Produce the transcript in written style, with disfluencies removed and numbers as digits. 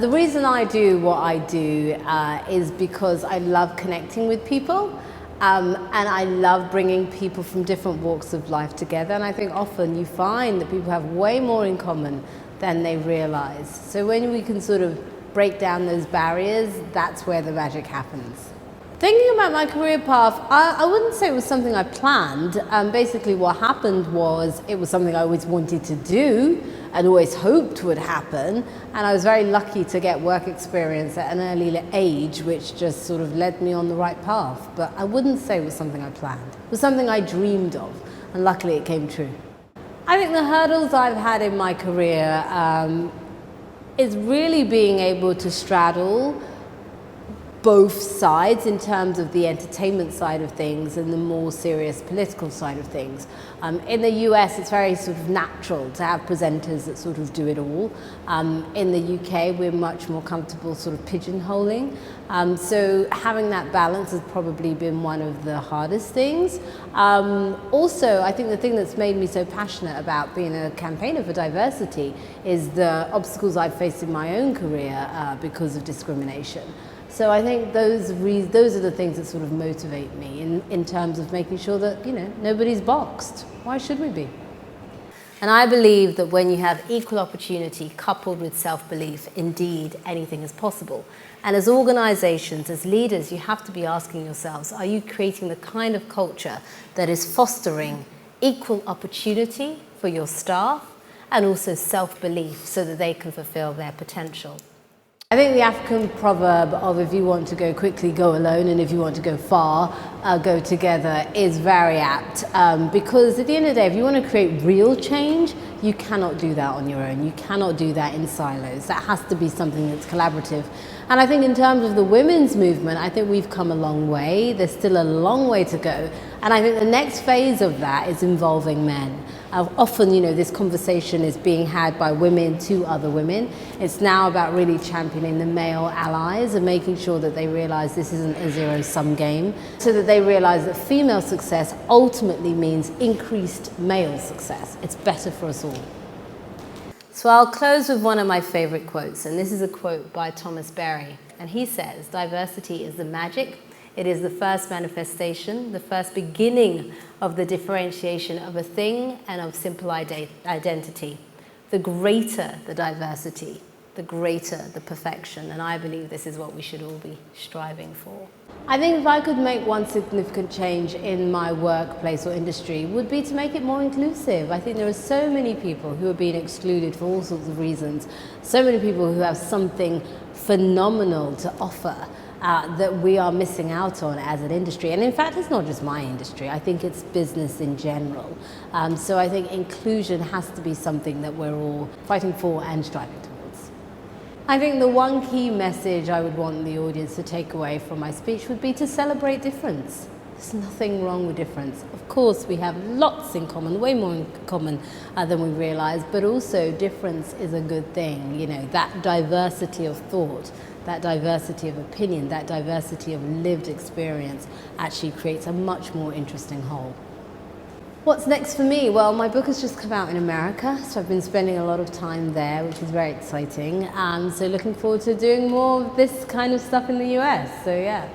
The reason I do what I do is because I love connecting with people and I love bringing people from different walks of life together, and I think often you find that people have way more in common than they realize. So when we can sort of break down those barriers, that's where the magic happens. Thinking about my career path, I wouldn't say it was something I planned. Basically what happened was it was something I always wanted to do and always hoped would happen, and I was very lucky to get work experience at an early age, which just sort of led me on the right path. But I wouldn't say it was something I planned. It was something I dreamed of, and luckily it came true. I think the hurdles I've had in my career is really being able to straddle both sides in terms of the entertainment side of things and the more serious political side of things. In the US, it's very sort of natural to have presenters that sort of do it all. In the UK, we're much more comfortable sort of pigeonholing. So having that balance has probably been one of the hardest things. Also, I think the thing that's made me so passionate about being a campaigner for diversity is the obstacles I've faced in my own career because of discrimination. So I think those are the things that sort of motivate me in terms of making sure that, you know, nobody's boxed. Why should we be? And I believe that when you have equal opportunity coupled with self-belief, indeed, anything is possible. And as organizations, as leaders, you have to be asking yourselves, are you creating the kind of culture that is fostering equal opportunity for your staff and also self-belief so that they can fulfill their potential? I think the African proverb of if you want to go quickly, go alone, and if you want to go far, go together is very apt because at the end of the day, if you want to create real change, you cannot do that on your own. You cannot do that in silos. That has to be something that's collaborative. And I think in terms of the women's movement, I think we've come a long way. There's still a long way to go. And I think the next phase of that is involving men. Often, you know, this conversation is being had by women to other women. It's now about really championing the male allies and making sure that they realize this isn't a zero-sum game, so that they realize that female success ultimately means increased male success. It's better for us all. So I'll close with one of my favorite quotes, and this is a quote by Thomas Berry. And he says, "Diversity is the magic. It is the first manifestation, the first beginning of the differentiation of a thing and of simple identity. The greater the diversity, the greater the perfection." And I believe this is what we should all be striving for. I think if I could make one significant change in my workplace or industry, would be to make it more inclusive. I think there are so many people who are being excluded for all sorts of reasons, so many people who have something phenomenal to offer that we are missing out on as an industry. And in fact, it's not just my industry. I think it's business in general. So I think inclusion has to be something that we're all fighting for and striving towards. I think the one key message I would want the audience to take away from my speech would be to celebrate difference. There's nothing wrong with difference. Of course, we have lots in common, way more in common than we realize, but also difference is a good thing. You know, that diversity of thought, that diversity of opinion, that diversity of lived experience actually creates a much more interesting whole. What's next for me? Well, my book has just come out in America, so I've been spending a lot of time there, which is very exciting. So looking forward to doing more of this kind of stuff in the US, so yeah.